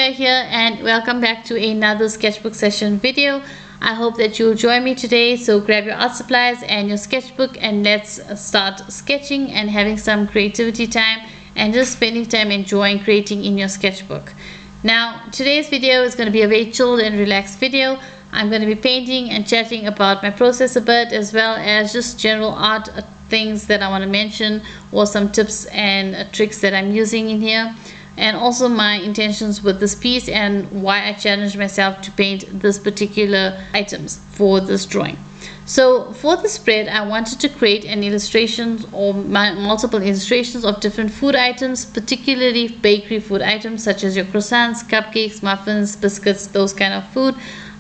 Priya here, and welcome back to another sketchbook session video. I hope that you'll join me today. So grab your art supplies and your sketchbook and let's start sketching and having some creativity time and just spending time enjoying creating in your sketchbook. Now today's video is going to be a very chilled and relaxed video. I'm going to be painting and chatting about my process a bit, as well as just general art things that I want to mention, or some tips and tricks that I'm using in here, and also my intentions with this piece and why I challenged myself to paint this particular items for this drawing. So for the spread, I wanted to create an illustration or multiple illustrations of different food items, particularly bakery food items such as your croissants, cupcakes, muffins, biscuits, those kind of food.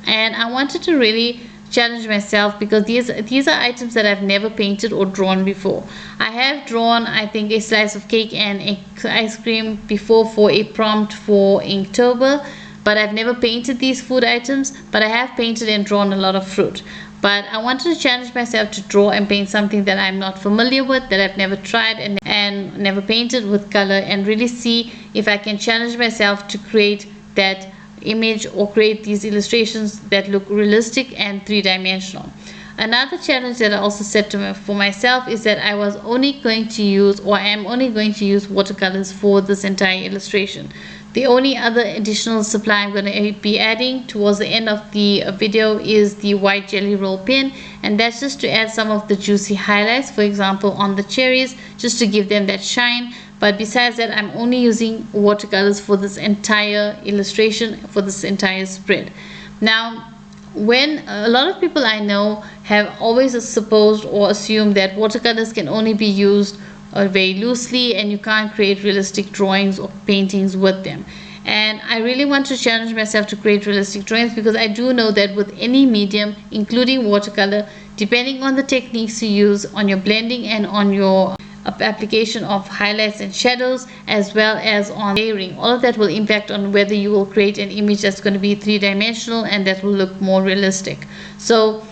And I wanted to really challenge myself because these are items that I've never painted or drawn before. I have drawn, I think, a slice of cake and ice cream before for a prompt for Inktober, but I've never painted these food items. But I have painted and drawn a lot of fruit. But I wanted to challenge myself to draw and paint something that I'm not familiar with, that I've never tried and never painted with color, and really see if I can challenge myself to create that image or create these illustrations that look realistic and three-dimensional. Another challenge that I also set for myself is that I was only going to use, or I am only going to use, watercolors for this entire illustration. The only other additional supply I'm going to be adding towards the end of the video is the white jelly roll pen, and that's just to add some of the juicy highlights, for example on the cherries, just to give them that shine. But besides that, I'm only using watercolors for this entire illustration, for this entire spread. Now, when a lot of people I know have always supposed or assumed that watercolors can only be used very loosely and you can't create realistic drawings or paintings with them. And I really want to challenge myself to create realistic drawings, because I do know that with any medium, including watercolor, depending on the techniques you use on your blending and on your application of highlights and shadows, as well as on layering, all of that will impact on whether you will create an image that's going to be three-dimensional and that will look more realistic. So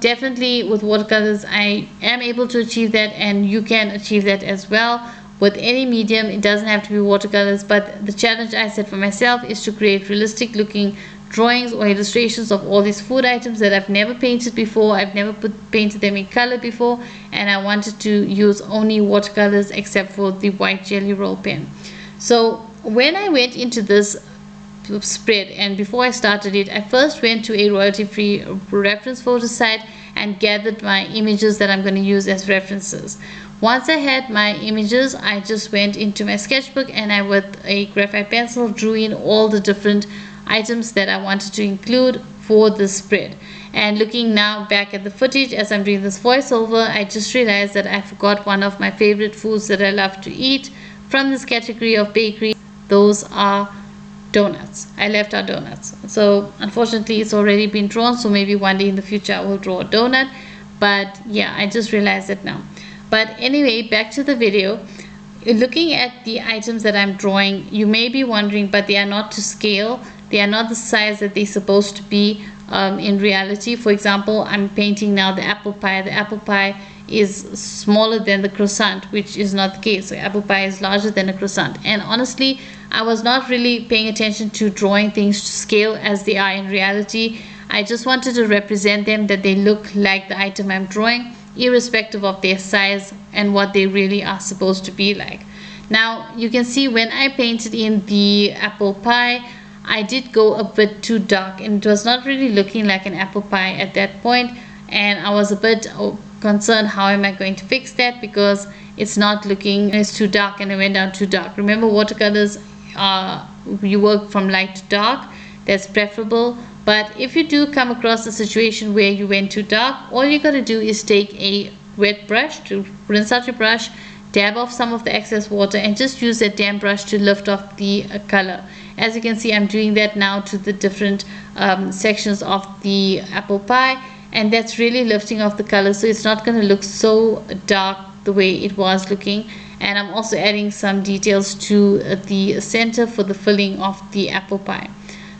definitely with watercolors I am able to achieve that, and you can achieve that as well with any medium. It doesn't have to be watercolors, but the challenge I set for myself is to create realistic looking drawings or illustrations of all these food items that I've never painted before. I've never painted them in color before, and I wanted to use only watercolors except for the white jelly roll pen. So when I went into this spread, and before I started it, I first went to a royalty-free reference photo site and gathered my images that I'm going to use as references. Once I had my images, I just went into my sketchbook and I, with a graphite pencil, drew in all the different items that I wanted to include for this spread. And looking now back at the footage as I'm doing this voiceover, I just realized that I forgot one of my favorite foods that I love to eat from this category of bakery. Those are donuts. I left out donuts. So unfortunately it's already been drawn, so maybe one day in the future I will draw a donut. But yeah, I just realized it now. But anyway, back to the video. Looking at the items that I'm drawing, you may be wondering, but they are not to scale. They are not the size that they're supposed to be in reality. For example, I'm painting now the apple pie. The apple pie is smaller than the croissant, which is not the case. So apple pie is larger than a croissant. And honestly, I was not really paying attention to drawing things to scale as they are in reality. I just wanted to represent them, that they look like the item I'm drawing, irrespective of their size and what they really are supposed to be like. Now you can see when I painted in the apple pie, I did go a bit too dark, and it was not really looking like an apple pie at that point, and I was a bit concerned how am I going to fix that, because it's not looking, it's too dark and I went down too dark. Remember, watercolors you work from light to dark, that's preferable. But if you do come across a situation where you went too dark, all you gotta do is take a wet brush, to rinse out your brush, dab off some of the excess water, and just use that damp brush to lift off the color. As you can see, I'm doing that now to the different sections of the apple pie, and that's really lifting off the color, so it's not going to look so dark the way it was looking. And I'm also adding some details to the center for the filling of the apple pie.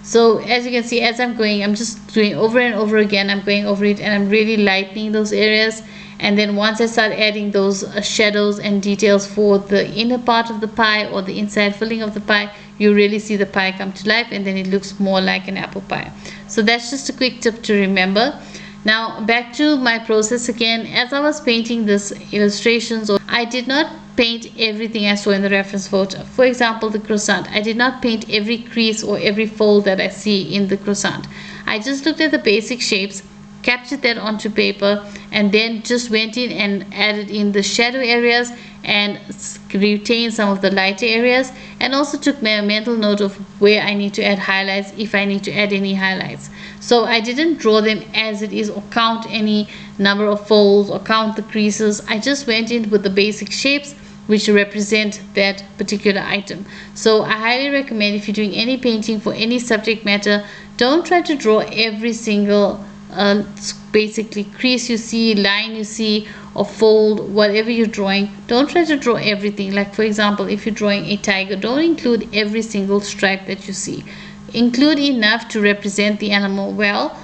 So as you can see, as I'm going, I'm just doing over and over again. I'm going over it and I'm really lightening those areas. And then once I start adding those shadows and details for the inner part of the pie or the inside filling of the pie, you really see the pie come to life, and then it looks more like an apple pie. So that's just a quick tip to remember. Now back to my process again. As I was painting this illustrations, I did not paint everything I saw in the reference photo. For example, the croissant, I did not paint every crease or every fold that I see in the croissant. I just looked at the basic shapes, captured that onto paper, and then just went in and added in the shadow areas and retained some of the lighter areas, and also took my mental note of where I need to add highlights if I need to add any highlights. So I didn't draw them as it is or count any number of folds or count the creases. I just went in with the basic shapes which represent that particular item. So I highly recommend, if you're doing any painting for any subject matter, don't try to draw every single basically crease you see, line you see, or fold, whatever you're drawing. Don't try to draw everything. Like for example, if you're drawing a tiger, don't include every single stripe that you see. Include enough to represent the animal well,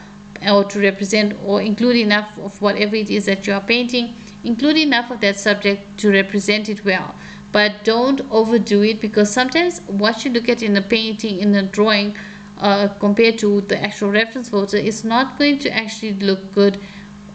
or to represent, or include enough of whatever it is that you are painting. Include enough of that subject to represent it well, but don't overdo it, because sometimes what you look at in a painting, in a drawing, compared to the actual reference photo, is not going to actually look good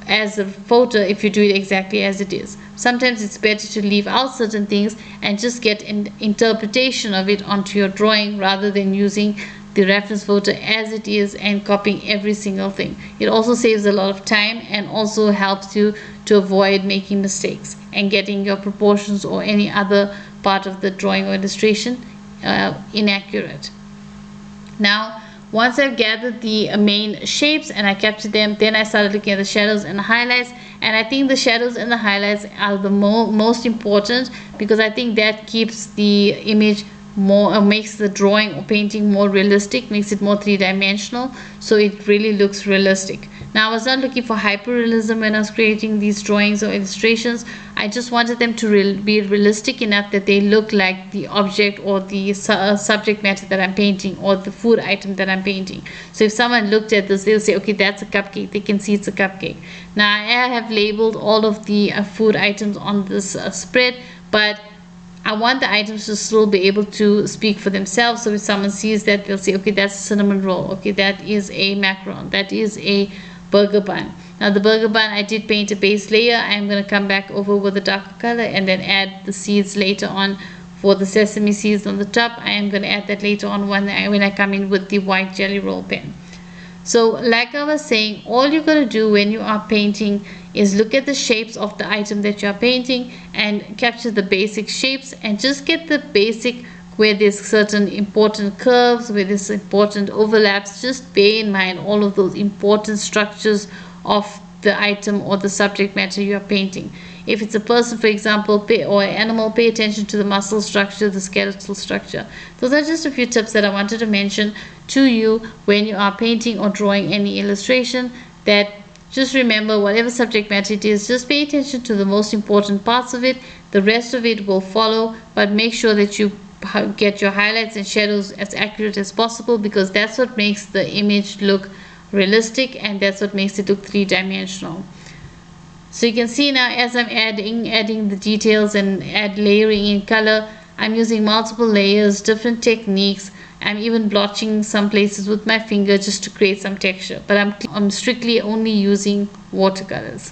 as a photo if you do it exactly as it is. Sometimes it's better to leave out certain things and just get an interpretation of it onto your drawing, rather than using the reference photo as it is and copying every single thing. It also saves a lot of time and also helps you to avoid making mistakes and getting your proportions or any other part of the drawing or illustration inaccurate. Now once I've gathered the main shapes and I captured them, then I started looking at the shadows and the highlights. And I think the shadows and the highlights are the most important, because I think that keeps the image more, makes the drawing or painting more realistic, makes it more three-dimensional, so it really looks realistic. Now I was not looking for hyper-realism when I was creating these drawings or illustrations. I just wanted them to be realistic enough that they look like the object or the subject matter that I'm painting, or the food item that I'm painting. So if someone looked at this, they'll say, okay, that's a cupcake. They can see it's a cupcake. Now I have labeled all of the food items on this spread, but I want the items to still be able to speak for themselves. So if someone sees that, they'll say, okay, that's a cinnamon roll. Okay, that is a macaron. That is a burger bun. Now the burger bun, I did paint a base layer. I'm going to come back over with a darker color and then add the seeds later on. For the sesame seeds on the top, I am going to add that later on when I come in with the white jelly roll pen. So like I was saying, all you're going to do when you are painting is look at the shapes of the item that you are painting and capture the basic shapes, and just get the basic, where there's certain important curves, where there's important overlaps. Just bear in mind all of those important structures of the item or the subject matter you are painting. If it's a person, for example, or an animal, pay attention to the muscle structure, the skeletal structure. Those are just a few tips that I wanted to mention to you when you are painting or drawing any illustration. That just remember, whatever subject matter it is, just pay attention to the most important parts of it. The rest of it will follow, but make sure that you get your highlights and shadows as accurate as possible, because that's what makes the image look realistic, and that's what makes it look three-dimensional. So you can see now, as I'm adding the details and layering in color, I'm using multiple layers, different techniques. I'm even blotching some places with my finger just to create some texture, but I'm strictly only using watercolors.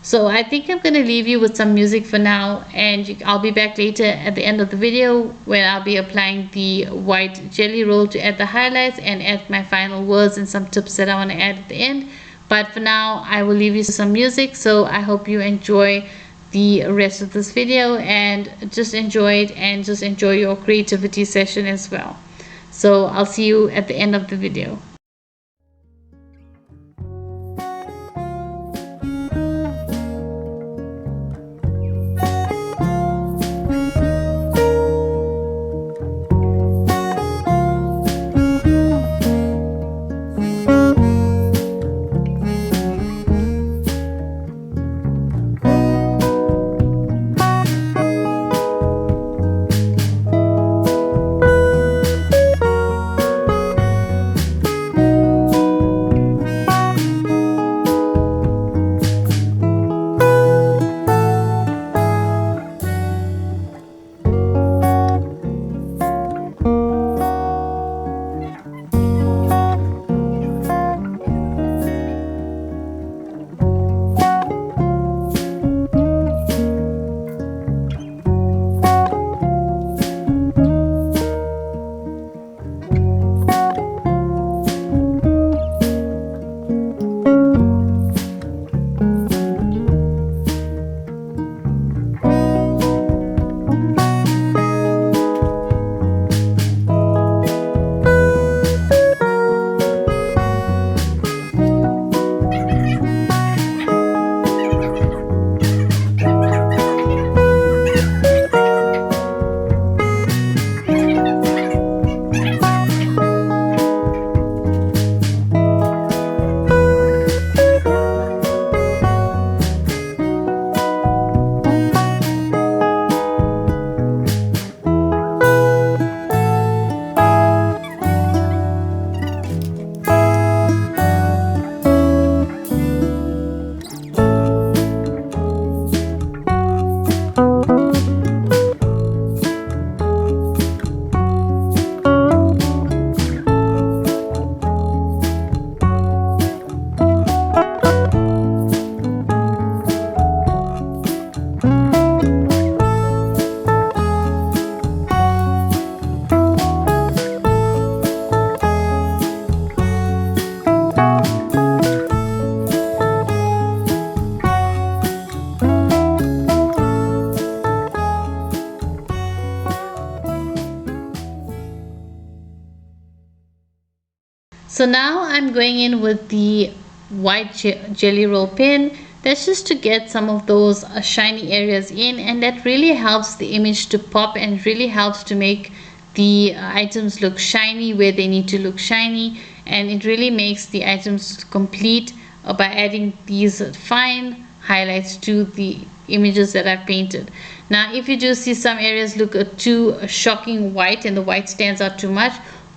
So I think I'm going to leave you with some music for now, and I'll be back later at the end of the video when I'll be applying the white jelly roll to add the highlights and add my final words and some tips that I want to add at the end. But for now, I will leave you some music. So I hope you enjoy the rest of this video, and just enjoy it, and just enjoy your creativity session as well. So I'll see you at the end of the video. So now I'm going in with the white jelly roll pen. That's just to get some of those shiny areas in, and that really helps the image to pop and really helps to make the items look shiny where they need to look shiny, and it really makes the items complete by adding these fine highlights to the images that I've painted. Now if you do see some areas look too shocking white and the white stands out too much,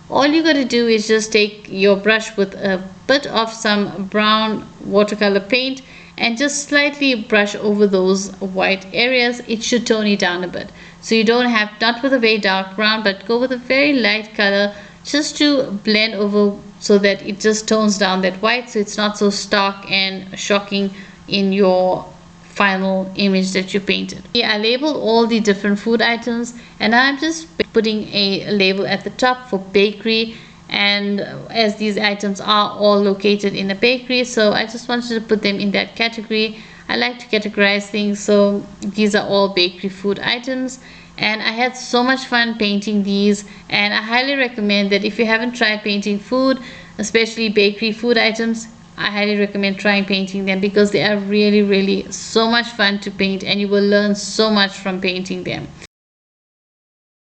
all you got to do is just take your brush with a bit of some brown watercolor paint and just slightly brush over those white areas. It should tone it down a bit. So you don't have, not with a very dark brown, but go with a very light color just to blend over so that it just tones down that white, so it's not so stark and shocking in your final image that you painted. I labeled all the different food items, and I'm just putting a label at the top for bakery, and as these items are all located in a bakery, so I just wanted to put them in that category. I like to categorize things, so these are all bakery food items, and I had so much fun painting these, and I highly recommend that if you haven't tried painting food, especially bakery food items, I highly recommend trying painting them because they are really so much fun to paint, and you will learn so much from painting them.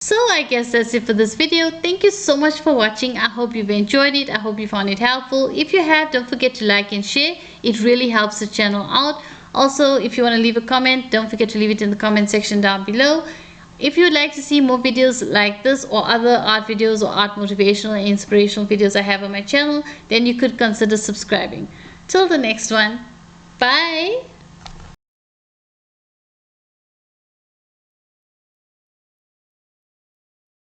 So I guess that's it for this video. Thank you so much for watching. I hope you've enjoyed it. I hope you found it helpful. If you have, don't forget to like and share. It really helps the channel out. Also, if you want to leave a comment, don't forget to leave it in the comment section down below. If you'd like to see more videos like this or other art videos or art motivational and inspirational videos I have on my channel, then you could consider subscribing. Till the next one, bye!